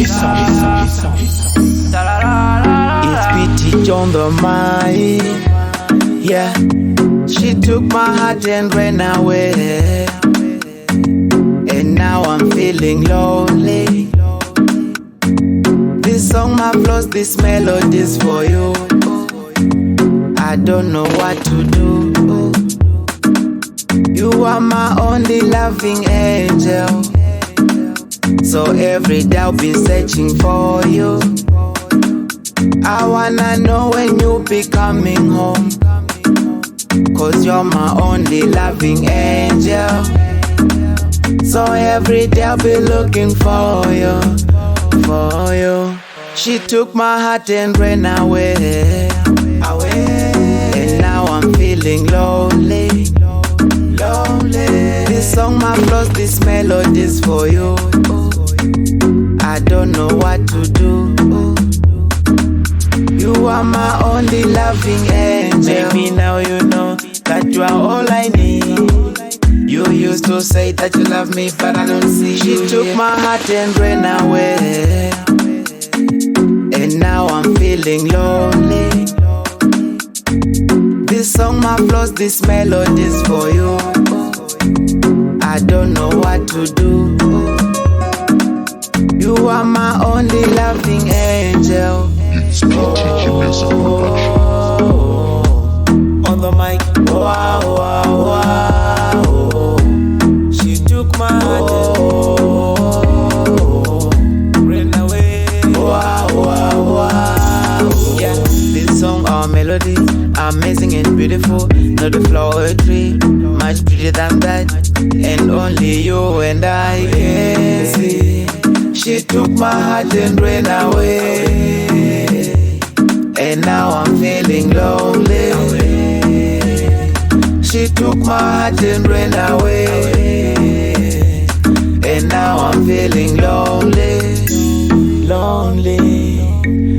It's Pity on the mind. Yeah, she took my heart and ran away, and now I'm feeling lonely. This song, my flaws, this melody's for you. I don't know what to do. You are my only loving angel, so every day I'll be searching for you. I wanna know when you'll be coming home, 'cause you're my only loving angel. So every day I'll be looking for you, for you. She took my heart and ran away, and now I'm feeling lonely. This song, my flaws, this melody's for you. I don't know what to do. You are my only loving angel. Maybe now you know that you are all I need. You used to say that you love me, but I don't see you. She took my heart and ran away, and now I'm feeling lonely. This song, my flaws, this melody's for you. I don't know what to do. You are my only loving angel. It's On the mic, wow, wow, wow. She took my heart, ran away, wow, wow, wow. Yeah, this song, our melody, amazing and beautiful. Not the poetry, much prettier than that, and only you and I can see. She took my heart and ran away, and now I'm feeling lonely. She took my heart and ran away, and now I'm feeling lonely. Lonely,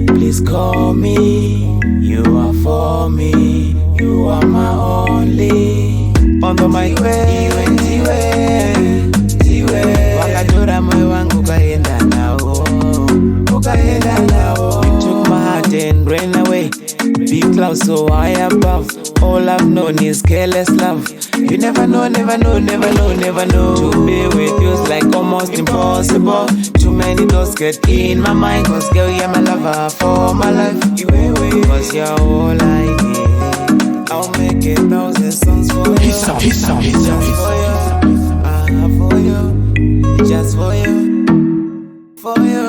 please call me. You are for me, you are my only. On the mic, wakadora moyo wangu ukaenda nao, ukaenda nao. You took my heart and ran away. Big cloud so high above, all I've known is careless love. You never know, never know, never know, never know. To be with you's like almost impossible. Too many thoughts get in my mind, 'cause girl, you're my lover for my life. 'Cause you're all I need. I'll make 1,000 songs for you. Just for you, for you, just for you, for you.